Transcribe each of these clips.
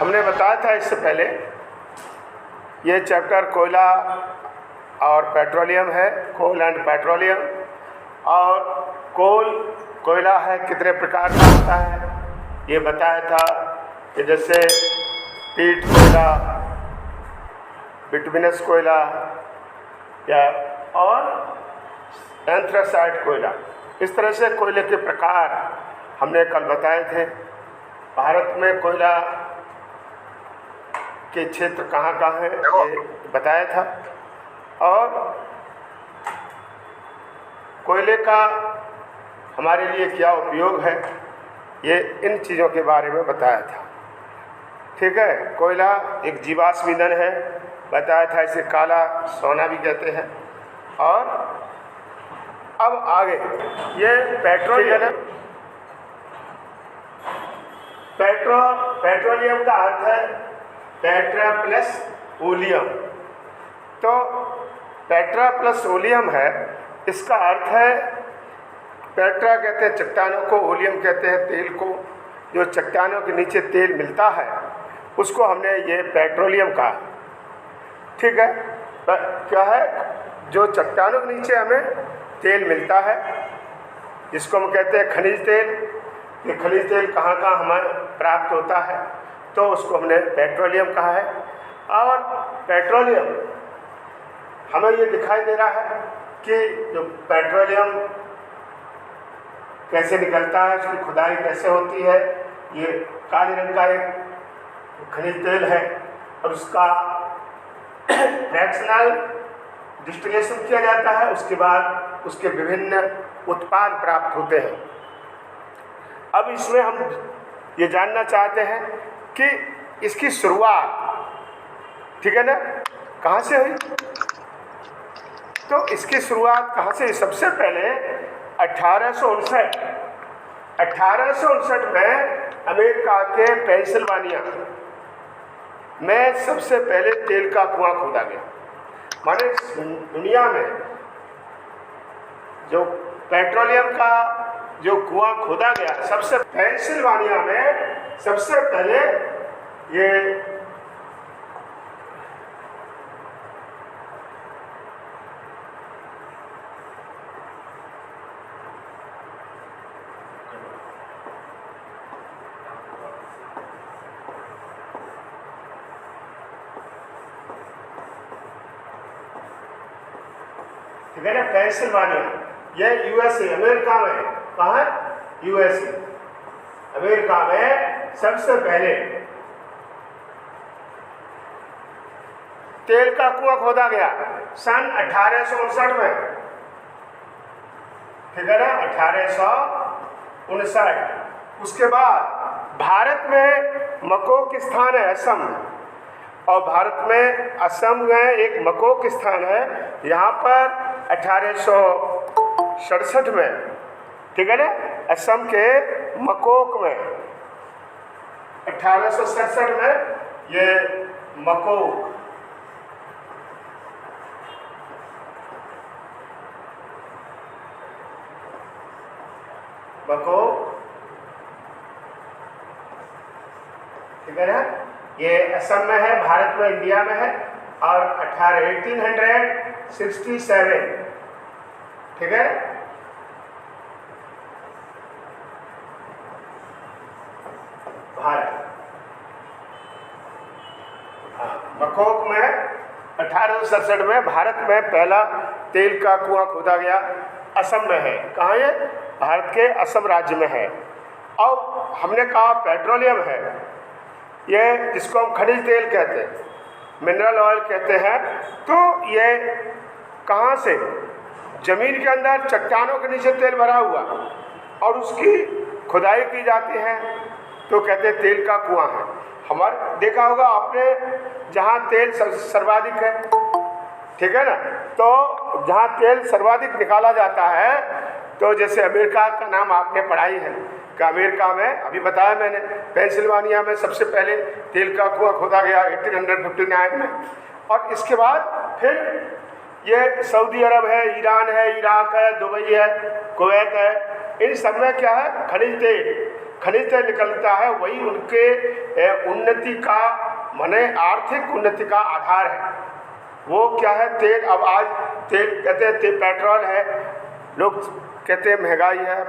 हमने बताया था इससे पहले, ये चैप्टर कोयला और पेट्रोलियम है, कोल एंड पेट्रोलियम। और कोयला है कितने प्रकार का होता है ये बताया था कि जैसे पीट कोयला, बिटुमिनस कोयला या और एंथ्रासाइट कोयला, इस तरह से कोयले के प्रकार हमने कल बताए थे। भारत में कोयला के क्षेत्र कहाँ कहाँ हैं ये बताया था, और कोयले का हमारे लिए क्या उपयोग है ये इन चीज़ों के बारे में बताया था। ठीक है, कोयला एक जीवाश्म ईंधन है, बताया था, इसे काला सोना भी कहते हैं। और अब आगे ये पेट्रोलियम, पेट्रोलियम का अर्थ है पेट्रा प्लस ओलियम। तो पेट्रा प्लस ओलियम है, इसका अर्थ है, पेट्रा कहते हैं चट्टानों को, ओलियम कहते हैं तेल को। जो चट्टानों के नीचे तेल मिलता है उसको हमने ये पेट्रोलियम कहा। ठीक है, क्या है, जो चट्टानों के नीचे हमें तेल मिलता है जिसको हम कहते हैं खनिज तेल। ये खनिज तेल कहाँ कहाँ हमें प्राप्त होता है तो उसको हमने पेट्रोलियम कहा है। और पेट्रोलियम हमें ये दिखाई दे रहा है कि जो पेट्रोलियम कैसे निकलता है, उसकी खुदाई कैसे होती है। ये काले रंग का एक खनिज तेल है और उसका फ्रैक्शनल डिस्टिलेशन किया जाता है, उसके बाद उसके विभिन्न उत्पाद प्राप्त होते हैं। अब इसमें हम ये जानना चाहते हैं कि इसकी शुरुआत, ठीक है ना, कहाँ से हुई। तो इसकी शुरुआत कहाँ से? सबसे पहले 1859 में अमेरिका के पेंसिल्वानिया में सबसे पहले तेल का कुआं खोदा गया। माने दुनिया में जो पेट्रोलियम का जो कुआं खोदा गया, सबसे पेंसिल्वानिया में सबसे पहले ये ठीक है ना, पेंसिल्वानिया, यह यूएसए, अमेरिका में। कहाँ है? यूएसए, अमेरिका में सबसे पहले तेल का कुआं खोदा गया सन 1859 में। ठीक है ना, 1859। उसके बाद भारत में मकोक स्थान है असम, और भारत में असम में एक मकोक स्थान है, यहाँ पर 1867 में, ठीक है ना, असम के मकोक में 1867 में ये मकोक ठीक है ना, ये असम में है, भारत में, इंडिया में है। और 1867, ठीक है, भारत, मकोक में 1867 में भारत में पहला तेल का कुआं खोदा गया। असम में है। कहाँ है? भारत के असम राज्य में है। और हमने कहा पेट्रोलियम है, ये जिसको हम खनिज तेल कहते हैं, मिनरल ऑयल कहते हैं। तो ये कहाँ से? जमीन के अंदर चट्टानों के नीचे तेल भरा हुआ और उसकी खुदाई की जाती है तो कहते हैं तेल का कुआं है। हमारे देखा होगा आपने, जहाँ तेल सर्वाधिक है, ठीक है ना, तो जहाँ तेल सर्वाधिक निकाला जाता है, तो जैसे अमेरिका का नाम आपने पढ़ाई है कि अमेरिका में, अभी बताया मैंने, पेंसिल्वानिया में सबसे पहले तेल का कुआं खोदा गया 1859 में। और इसके बाद फिर ये सऊदी अरब है, ईरान है, इराक है, दुबई है, कुवैत है, इन सब में क्या है? खनिज तेल खनिज तेल निकलता है वही उनके उन्नति का माने आर्थिक उन्नति का आधार है। वो क्या है तेल। अब आज तेल कहते हैं तेल पेट्रोल है, लोग कहते हैं महंगाई है,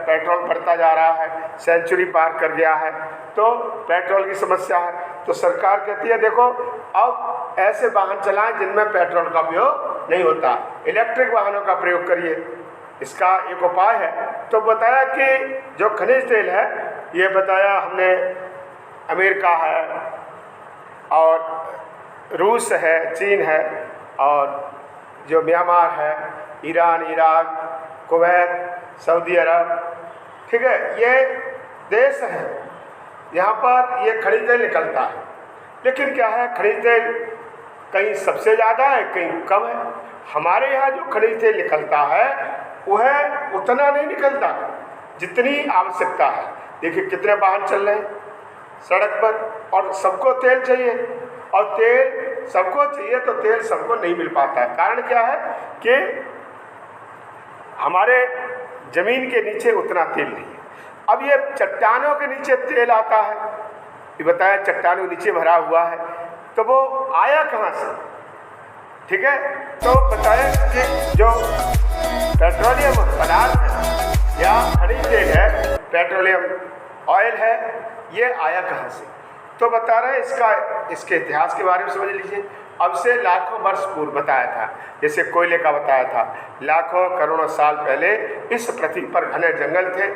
पेट्रोल बढ़ता जा रहा है, सेंचुरी पार कर गया है, तो पेट्रोल की समस्या है। तो सरकार कहती है देखो अब ऐसे वाहन चलाएं जिनमें पेट्रोल का उपयोग नहीं होता, इलेक्ट्रिक वाहनों का प्रयोग करिए, इसका एक उपाय है। तो बताया कि जो खनिज तेल है ये बताया हमने अमेरिका है और रूस है, चीन है और जो म्यांमार है, ईरान, इराक, कुवैत, सऊदी अरब, ठीक है, ये देश हैं यहाँ पर ये खनिज तेल निकलता है। लेकिन क्या है खनिज तेल कहीं सबसे ज़्यादा है कहीं कम है। हमारे यहाँ जो खनिज तेल निकलता है वह उतना नहीं निकलता जितनी आवश्यकता है। देखिए कितने वाहन चल रहे हैं सड़क पर और सबको तेल चाहिए, और तेल सबको चाहिए तो तेल सबको नहीं मिल पाता है। कारण क्या है कि हमारे ज़मीन के नीचे उतना तेल नहीं है। अब ये चट्टानों के नीचे तेल आता है, ये बताया चट्टानों के नीचे भरा हुआ है, तो वो आया कहाँ से? ठीक है, तो बताया कि जो पेट्रोलियम पदार्थ है या खनिज तेल है, पेट्रोलियम ऑयल है, ये आया कहाँ से? तो बता रहे हैं इसके इतिहास के बारे में समझ लीजिए। अब से लाखों वर्ष पूर्व बताया था, जैसे कोयले का बताया था, लाखों करोड़ों साल पहले इस पृथ्वी पर घने जंगल थे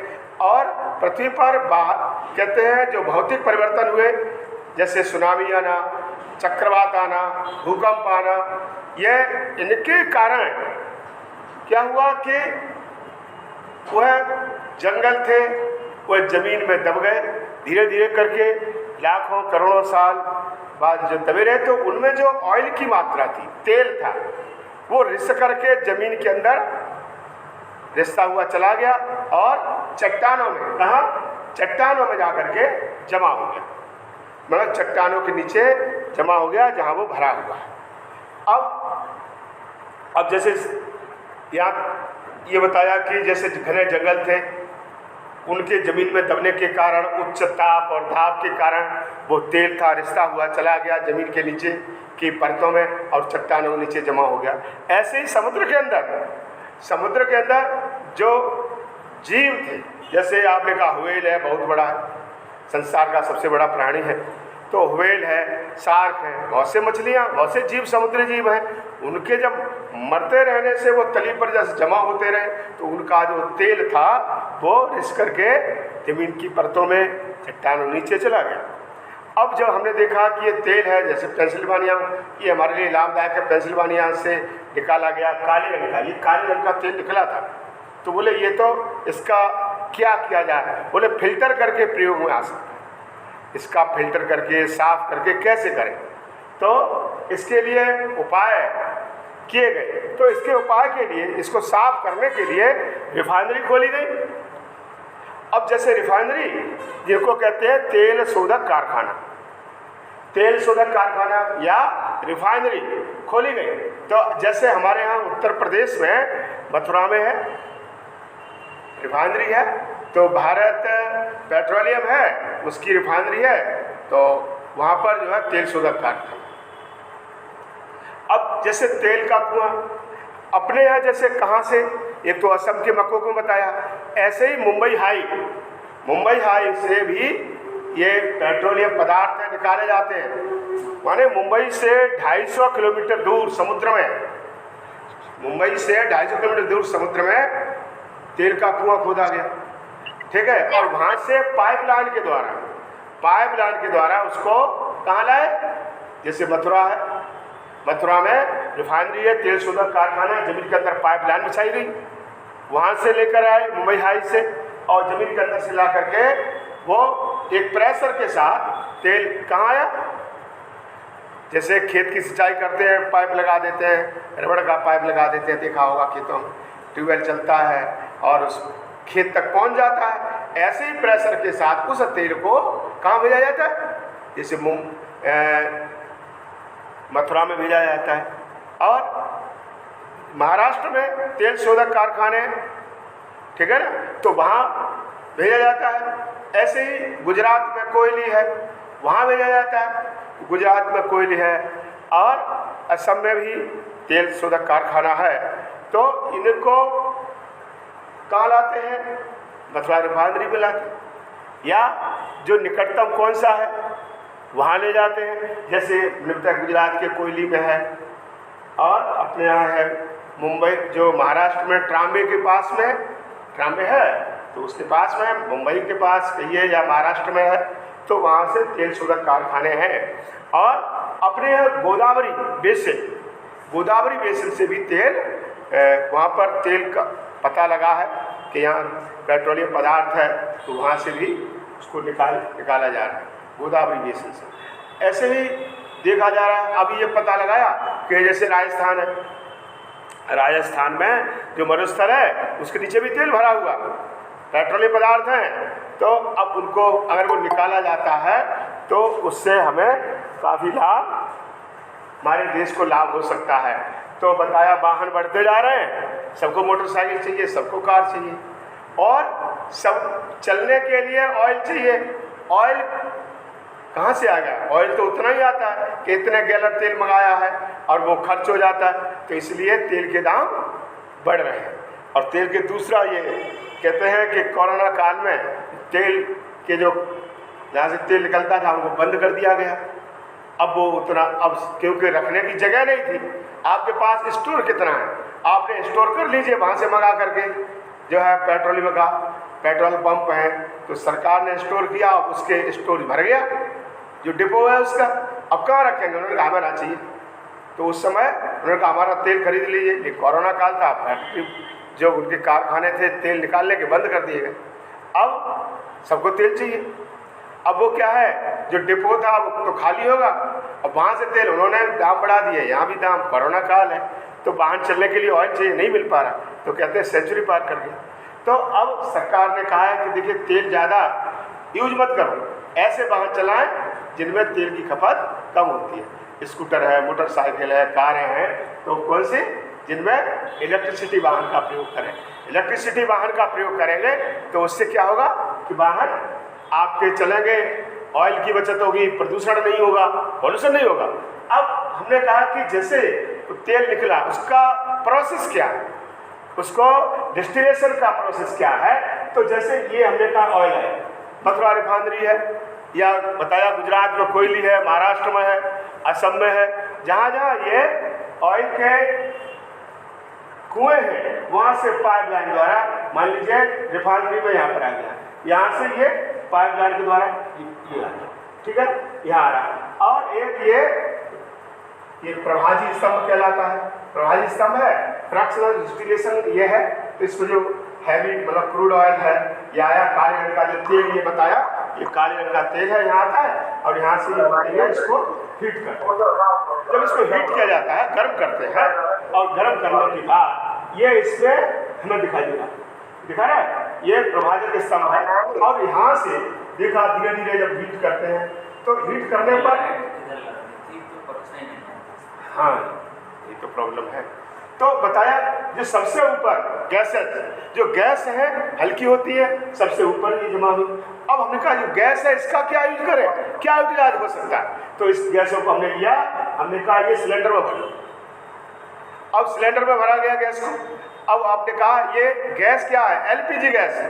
और पृथ्वी पर कहते हैं जो भौतिक परिवर्तन हुए, जैसे सुनामी आना, चक्रवात आना, भूकंप आना, यह इनके कारण क्या हुआ कि वह जंगल थे वह ज़मीन में दब गए, धीरे धीरे करके लाखों करोड़ों साल बाद जो दबे रहे तो उनमें जो ऑयल की मात्रा थी, तेल था, वो रिस करके ज़मीन के अंदर रिसता हुआ चला गया और चट्टानों में, कहाँ? चट्टानों में जा कर के जमा हो गया, मतलब चट्टानों के नीचे जमा हो गया जहाँ वो भरा हुआ है। अब जैसे यहाँ ये बताया कि जैसे घने जंगल थे, उनके ज़मीन में दबने के कारण उच्च ताप और दाब के कारण वो तेल था रिश्ता हुआ चला गया ज़मीन के नीचे की परतों में और चट्टानों के नीचे जमा हो गया। ऐसे ही समुद्र के अंदर जो जीव थे, जैसे आपने कहा व्हेल है, बहुत बड़ा है, संसार का सबसे बड़ा प्राणी है, तो व्हेल है, शार्क है, बहुत से मछलियाँ, बहुत से जीव समुद्री जीव हैं, उनके जब मरते रहने से वो तली पर जैसे जमा होते रहे तो उनका जो तेल था वो रिस करके ज़मीन की परतों में चट्टानों नीचे चला गया। अब जब हमने देखा कि ये तेल है, जैसे पेंसिल्वानिया, ये हमारे लिए लाभदायक है, पेंसिल्वानिया से निकाला गया काले रंग का, ये काले रंग का तेल निकला था, तो बोले ये तो इसका क्या किया जाए? बोले फिल्टर करके प्रयोग में आ सकता है, इसका फिल्टर करके साफ करके कैसे करें? तो इसके लिए उपाय किए गए। तो इसके उपाय के लिए, इसको साफ करने के लिए रिफाइनरी खोली गई। अब जैसे रिफाइनरी जिनको कहते हैं तेल शोधक कारखाना, तेल शोधक कारखाना या रिफाइनरी खोली गई। तो जैसे हमारे यहाँ उत्तर प्रदेश में मथुरा में है रिफाइनरी है, तो भारत पेट्रोलियम है, उसकी रिफाइनरी है, तो वहाँ पर जो है तेल शोधक कारखाना। अब जैसे तेल का कुआं अपने यहाँ जैसे कहाँ से, एक तो असम के मक्कों को बताया, ऐसे ही मुंबई हाई से भी ये पेट्रोलियम पदार्थ निकाले जाते हैं। माने मुंबई से 250 किलोमीटर दूर समुद्र में, मुंबई से 250 किलोमीटर दूर समुद्र में तेल का कुआं खोदा गया, ठीक है, और वहाँ से पाइपलाइन के द्वारा उसको कहाँ लाए? जैसे मथुरा है, मथुरा में रिफाइनरी है, तेल शोधक कारखाना, जमीन के अंदर पाइपलाइन बिछाई गई, वहाँ से लेकर आए मुंबई हाई से, और ज़मीन के अंदर से ला करके वो एक प्रेशर के साथ तेल कहाँ आया? जैसे खेत की सिंचाई करते हैं, पाइप लगा देते हैं, रबड़ का पाइप लगा देते हैं, देखा होगा खेतों में ट्यूबवेल चलता है और उस खेत तक पहुँच जाता है। ऐसे ही प्रेशर के साथ उस तेल को कहाँ भेजा जाता है? जैसे मथुरा में भेजा जाता है। और महाराष्ट्र में तेल शोधक कारखाने, ठीक है ना, तो वहाँ भेजा जाता है। ऐसे ही गुजरात में कोयली है, वहाँ भेजा जाता है, गुजरात में कोयली है। और असम में भी तेल शोधक कारखाना है। तो इनको कहाँ लाते हैं? मथुरा रिफाइनरी में लाते हैं, या जो निकटतम कौन सा है वहाँ ले जाते हैं। जैसे गुजरात के कोयली में है, और अपने यहाँ है मुंबई, जो महाराष्ट्र में ट्राम्बे के पास में, ट्राम्बे है तो उसके पास में है, मुंबई के पास कहिए या महाराष्ट्र में है, तो वहाँ से तेल शोधक कारखाने हैं। और अपने यहाँ गोदावरी बेसिन से भी तेल, वहाँ पर तेल का पता लगा है कि यहाँ पेट्रोलियम पदार्थ है, तो वहाँ से भी उसको निकाला जा रहा है गोदावरी बेसिन से। ऐसे ही देखा जा रहा है, अभी ये पता लगाया कि जैसे राजस्थान है, राजस्थान में जो मरुस्थल है उसके नीचे भी तेल भरा हुआ पेट्रोलियम पदार्थ हैं। तो अब उनको अगर वो निकाला जाता है तो उससे हमें काफ़ी लाभ, हमारे देश को लाभ हो सकता है। तो बताया वाहन बढ़ते जा रहे हैं, सबको मोटरसाइकिल चाहिए, सबको कार चाहिए, और सब चलने के लिए ऑयल चाहिए। ऑयल कहाँ से आ गया? ऑयल तो उतना ही आता है कि इतने गैलन तेल मंगाया है और वो खर्च हो जाता है, तो इसलिए तेल के दाम बढ़ रहे हैं। और तेल के दूसरा ये कहते हैं कि कोरोना काल में तेल के जो जहाँ से तेल निकलता था उनको बंद कर दिया गया। अब वो उतना, अब क्योंकि रखने की जगह नहीं थी, आपके पास स्टोर कितना है, आपने स्टोर कर लीजिए वहाँ से मंगा करके, जो है पेट्रोलियम का पेट्रोल पंप है तो सरकार ने स्टोर किया, उसके स्टोर भर गया जो डिपो है उसका। अब कहाँ रखेंगे? उन्होंने कहा हमें ना चाहिए, तो उस समय उन्होंने कहा हमारा तेल खरीद लीजिए। ये कोरोना काल था, फैक्ट्री जो उनके कारखाने थे तेल निकालने के बंद कर दिए गए, अब सबको तेल चाहिए। अब वो क्या है, जो डिपो था वो तो खाली होगा, अब वहाँ से तेल उन्होंने दाम बढ़ा दिए, यहाँ भी दाम, कोरोना काल है तो वाहन चलने के लिए ऑयल चाहिए, नहीं मिल पा रहा, तो कहते हैं सेंचुरी पार कर गया। तो अब सरकार ने कहा है कि देखिए तेल ज़्यादा यूज मत करो, ऐसे वाहन चलाएं जिनमें तेल की खपत कम होती है। स्कूटर है, मोटरसाइकिल है, कारें हैं, तो कौन सी? जिनमें इलेक्ट्रिसिटी वाहन का प्रयोग करें। इलेक्ट्रिसिटी वाहन का प्रयोग करेंगे तो उससे क्या होगा कि वाहन आपके चलेंगे, ऑयल की बचत होगी, प्रदूषण नहीं होगा, पॉल्यूशन नहीं होगा। अब हमने कहा कि जैसे तेल निकला उसका प्रोसेस क्या है, उसको डिस्टिलेशन का प्रोसेस क्या है। तो जैसे ये हमने कहा ऑयल है, मथुरा रिफाइनरी है, या बताया गुजरात में कोयली है, महाराष्ट्र में है, असम में है, जहाँ जहाँ ये ऑयल के कुएँ हैं वहाँ से पाइपलाइन द्वारा, मान लीजिए रिफाइनरी में यहाँ पर आ गया, यहाँ से ये पाइपलाइन के द्वारा ये आ गया, ठीक है, यहाँ आ रहा। और एक ये प्रभाजी स्तंभ कहलाता है, प्रभाजी स्तंभ है, फ्रैक्शनल डिस्टिलेशन ये है। तो इसमें जो हैवी मतलब क्रूड ऑयल है, या काले रंग का जो तेल ये बताया, ये काले रंग का तेल है, यहाँ आता है और यहाँ से ये होती है, इसको हीट करते हैं। जब इसको हीट किया जाता है, गर्म करते हैं, और गर्म करने के बाद ये इसमें हमें दिखा रहा है, ये प्रभाजक स्तंभ है। और यहाँ से देखा धीरे धीरे जब हीट करते हैं तो हीट करने पर, हाँ ये तो प्रॉब्लम है। तो बताया जो सबसे ऊपर गैस है, जो गैस है हल्की होती है, सबसे ऊपर ये जमा हुई। अब हमने कहा जो गैस है इसका क्या यूज करें, क्या यूटिलाइज हो सकता है। तो इस गैसों को हमने लिया, हमने कहा ये सिलेंडर में भरो। अब सिलेंडर में भरा गया गैस को। अब आपने कहा ये गैस क्या है, एलपीजी गैस है,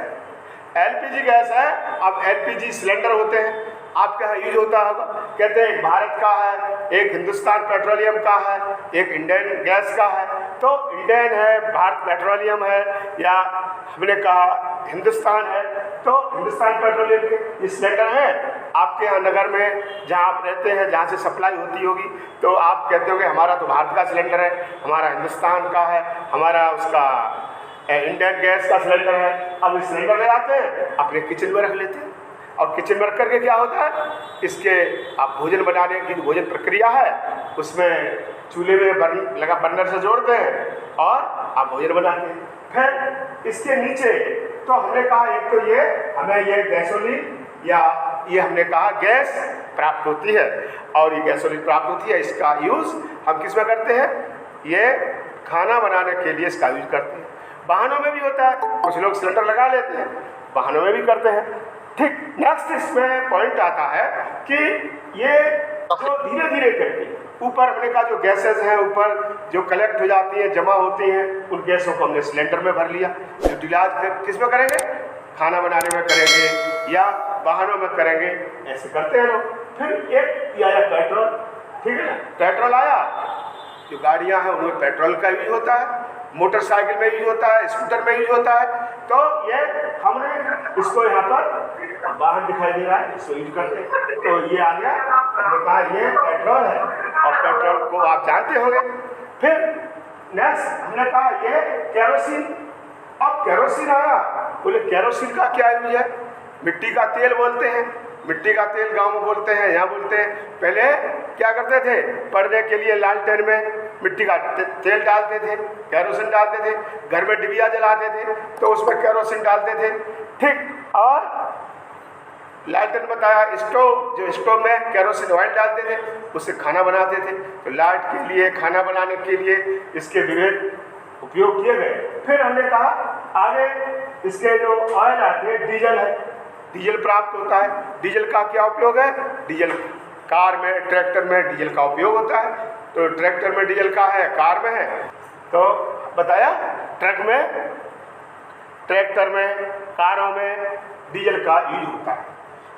एलपीजी गैस है। अब एलपीजी सिलेंडर होते हैं, आपके यहाँ यूज होता होगा, कहते हैं एक भारत का है, एक हिंदुस्तान पेट्रोलियम का है, एक इंडियन गैस का है। तो इंडियन है, भारत पेट्रोलियम है, या हमने कहा हिंदुस्तान है, तो हिंदुस्तान पेट्रोलियम के ये सिलेंडर हैं। आपके यहाँ नगर में जहाँ आप रहते हैं, जहाँ से सप्लाई होती होगी, तो आप कहते हो कि हमारा तो भारत का सिलेंडर है, हमारा हिंदुस्तान का है, हमारा उसका इंडियन गैस का सिलेंडर है। अब इस सिलेंडर ले आते हैं, अपने किचन में रख लेते हैं, और किचन में रख करके क्या होता है, इसके आप भोजन बनाने की भोजन प्रक्रिया है, उसमें चूल्हे में बर्नर से जोड़ते हैं और आप भोजन बनाते हैं। फिर इसके नीचे तो हमने कहा एक तो ये हमें ये गैसोलीन, या ये हमने कहा गैस प्राप्त होती है, और ये गैसोलीन प्राप्त होती है, इसका यूज़ हम किस में करते हैं, ये खाना बनाने के लिए इसका यूज करते हैं। वाहनों में भी होता है, कुछ लोग सिलेंडर लगा लेते हैं, वाहनों में भी करते हैं। ठीक, नेक्स्ट इसमें पॉइंट आता है कि ये जो धीरे धीरे करके ऊपर हमने कहा जो गैसेस हैं ऊपर जो कलेक्ट हो जाती हैं, जमा होती हैं, उन गैसों को हमने सिलेंडर में भर लिया। यूटिलाइज किस में करेंगे? खाना बनाने में करेंगे या वाहनों में करेंगे, ऐसे करते हैं लोग। फिर एक आया पेट्रोल, ठीक है ना, पेट्रोल आया, जो गाड़ियां हैं उनमें पेट्रोल का यूज होता है, मोटरसाइकिल में यूज होता है, स्कूटर में यूज होता है। तो ये हमने इसको यहाँ पर वाहन दिखाई दे रहा है, इसको यूज करते हैं, तो ये आ गया, हमने कहा ये पेट्रोल है और पेट्रोल को आप जानते होंगे। फिर नेक्स्ट हमने कहा ये केरोसिन। अब केरोसिन आया, बोले केरोसिन का क्या यूज है? मिट्टी का तेल बोलते हैं, मिट्टी का तेल गांव में बोलते हैं, यहाँ बोलते हैं। पहले क्या करते थे? पढ़ने के लिए लालटेन में मिट्टी का तेल डालते थे, केरोसिन डालते थे, घर में डिबिया जलाते थे तो उसमें केरोसिन डालते थे। ठीक, और लालटेन बताया, स्टोव, जो स्टोव में केरोसिन ऑयल डालते थे, उससे खाना बनाते थे। तो लाइट के लिए, खाना बनाने के लिए इसके विविध उपयोग किए गए। फिर हमने कहा आगे इसके जो ऑयल आते हैं, डीजल है, डीजल प्राप्त होता है। डीजल का क्या उपयोग है? डीजल कार में, ट्रैक्टर में डीजल का उपयोग होता है। तो ट्रैक्टर में डीजल का है, कार में है। तो बताया ट्रक में, ट्रैक्टर में, कारों में डीजल का यूज होता है।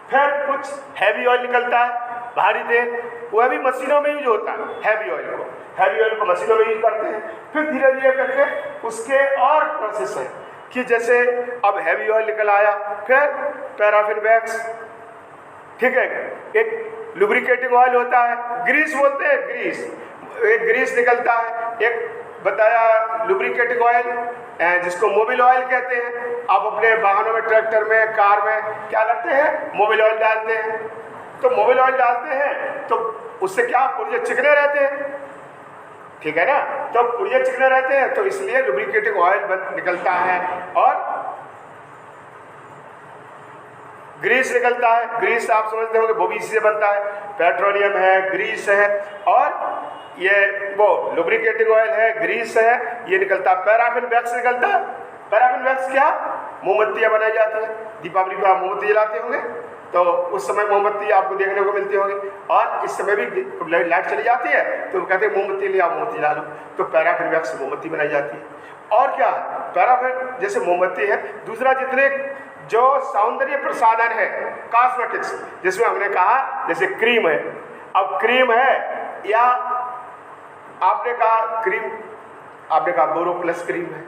फिर कुछ हैवी ऑयल निकलता है, भारी तेल, वह भी मशीनों में यूज होता है। हैवी ऑयल को मशीनों में यूज करते हैं। फिर धीरे धीरे करके उसके और प्रोसेस है कि जैसे अब हैवी ऑयल निकल आया, फिर पैराफिन वैक्स, ठीक है, एक लुब्रिकेटिंग ऑयल होता है, ग्रीस बोलते हैं, ग्रीस, एक ग्रीस निकलता है। एक बताया लुब्रिकेटिंग ऑयल, जिसको मोबिल ऑयल कहते हैं। आप अपने वाहनों में, ट्रैक्टर में, कार में क्या करते हैं? मोबिल ऑयल डालते हैं। तो मोबिल ऑयल डालते हैं तो उससे क्या पुर्जे चिकने रहते हैं, ठीक है ना, तो पुर्जे चिकने रहते हैं, तो इसलिए लुब्रिकेटिंग ऑयल निकलता है। और ग्रीस निकलता है, ग्रीस आप समझते होंगे वो भी इसी से बनता है। पेट्रोलियम है, ग्रीस है, और ये वो लुब्रिकेटिंग ऑयल है, ग्रीस है, ये निकलता है। पैराफिन वैक्स निकलता है। पैराफिन वैक्स क्या? मोमबत्तियाँ बनाई जाती हैं। दीपावली पर आप मोमबत्ती जलाते होंगे, तो उस समय मोमबत्ती आपको देखने को मिलती होगी। और इस समय भी लाइट चली जाती है तो कहते हैं मोमबत्ती ले आओ, मोमबत्ती जला लो, तो पैराफिन वैक्स से मोमबत्ती बनाई जाती है। और क्या? पैराफिन जैसे मोमबत्ती है। दूसरा, जितने जो सौंदर्य प्रसाधन है, कॉस्मेटिक्स, जिसमें हमने कहा जैसे क्रीम है। अब क्रीम है, या आपने कहा क्रीम, आपने कहा बोरोप्लस क्रीम है,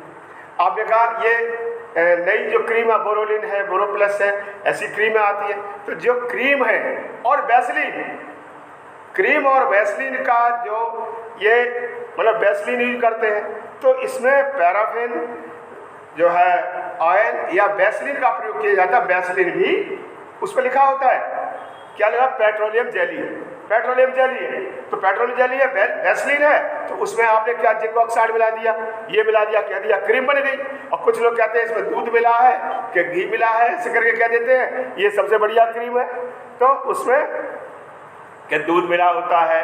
आपने कहा ये नई जो क्रीम है बोरोलिन है, बोरोप्लस है, ऐसी क्रीमें आती है। तो जो क्रीम है और वैसलीन, क्रीम और वैसलीन का जो ये मतलब वैसलीन यूज करते हैं, तो इसमें पैराफिन जो है ऑयल या वैसलीन का प्रयोग किया जाता है। वैसलीन भी उस पर लिखा होता है, क्या लिखा? पेट्रोलियम जेली है, पेट्रोलियम जेली है। तो पेट्रोलियम जेली है, वैसलीन है, तो उसमें आपने क्या जिंक ऑक्साइड मिला दिया, ये मिला दिया, कह दिया क्रीम बन गई। और कुछ लोग कहते हैं इसमें दूध मिला है कि घी मिला है, ऐसे करके कह देते हैं ये सबसे बढ़िया क्रीम है। तो उसमें क्या दूध मिला होता है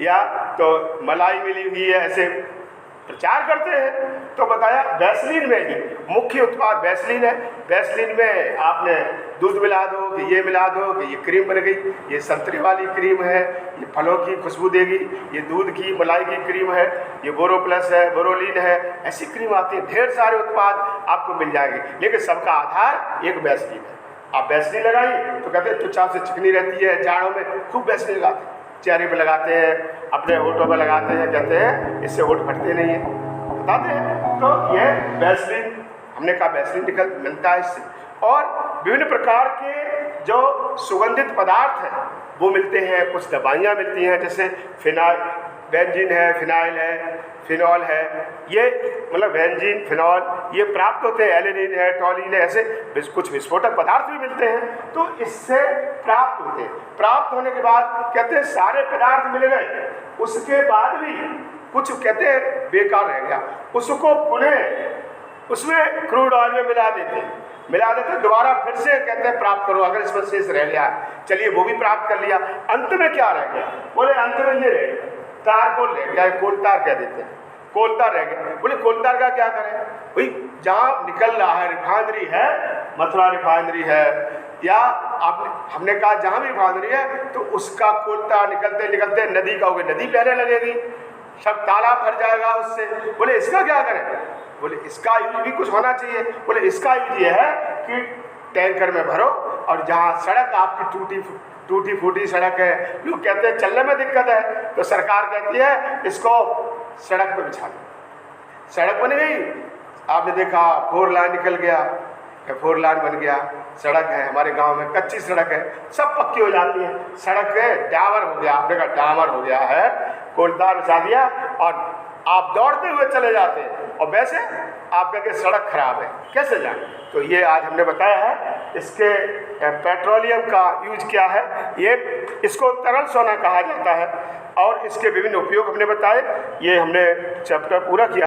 या तो मलाई मिली हुई है, ऐसे प्रचार करते हैं। तो बताया वैसलीन में ही मुख्य उत्पाद वैसलीन है। वैसलीन में आपने दूध मिला दो कि ये मिला दो कि ये क्रीम बन गई, ये संतरे वाली क्रीम है, ये फलों की खुशबू देगी, ये दूध की मलाई की क्रीम है, ये बोरोप्लस है, बोरोलिन है, ऐसी क्रीम आती है। ढेर सारे उत्पाद आपको मिल जाएंगे, लेकिन सबका आधार एक वैसलीन है। आप वैसलीन लगाइए तो कहते हैं त्वचा से चिकनी रहती है, जाड़ों में खूब वैसलीन लगाते हैं, चेहरे पे लगाते हैं, अपने होठों पे लगाते हैं, कहते हैं इससे होठ फटते नहीं है, बताते हैं। तो यह वैसलीन, हमने कहा वैसलीन मिलता है इससे। और विभिन्न प्रकार के जो सुगंधित पदार्थ हैं वो मिलते हैं, कुछ दवाइयाँ मिलती हैं, जैसे फिनाइल, बेंजीन है, फिनाइल है, फिनॉल है, ये मतलब बेंजीन, फिनॉल ये प्राप्त होते हैं। एलिनिन है, टॉलिन है, ऐसे कुछ विस्फोटक पदार्थ भी मिलते हैं, तो इससे प्राप्त होते हैं। प्राप्त होने के बाद कहते हैं सारे पदार्थ मिल गए, उसके बाद भी कुछ कहते हैं बेकार रह गया, उसको पुनः उसमें क्रूड ऑयल में मिला देते दोबारा फिर से कहते हैं प्राप्त करो, अगर इसमें शेष रह गया, चलिए वो भी प्राप्त कर लिया। अंत में क्या रह गया? बोले अंत में ये रह गया, तारकोल रह गया, कोलतार कह देते हैं, कोलतार रह गया। बोले कोलतार का क्या करें? भाई जहाँ निकल रहा है, रिफाइनरी है, मथुरा रिफाइनरी है, या हमने कहा जहाँ भी रिफाइनरी है तो उसका कोयला निकलते निकलते नदी का हो गया, नदी बहने लगेगी, सब तालाब भर जाएगा उससे। बोले इसका क्या करें? बोले इसका यूज भी कुछ होना चाहिए। बोले इसका यूज ये है कि टैंकर में भरो, और जहाँ सड़क आपकी टूटी फूटी सड़क है, लोग कहते हैं चलने में दिक्कत है, तो सरकार कहती है इसको सड़क पे बिछा दो। सड़क बन गई, आपने देखा 4 लाइन निकल गया, 4 लाइन बन गया, सड़क है, हमारे गांव में कच्ची सड़क है, सब पक्की हो जाती है, सड़क है डामर हो गया, आपने कहा डामर हो गया है, कोलदार बिछा दिया और आप दौड़ते हुए चले जाते हैं, और वैसे आपका कि सड़क खराब है, कैसे जाए? तो ये आज हमने बताया है। इसके पेट्रोलियम का यूज क्या है, ये इसको तरल सोना कहा जाता है, और इसके विभिन्न उपयोग हमने बताए। ये हमने चैप्टर पूरा किया।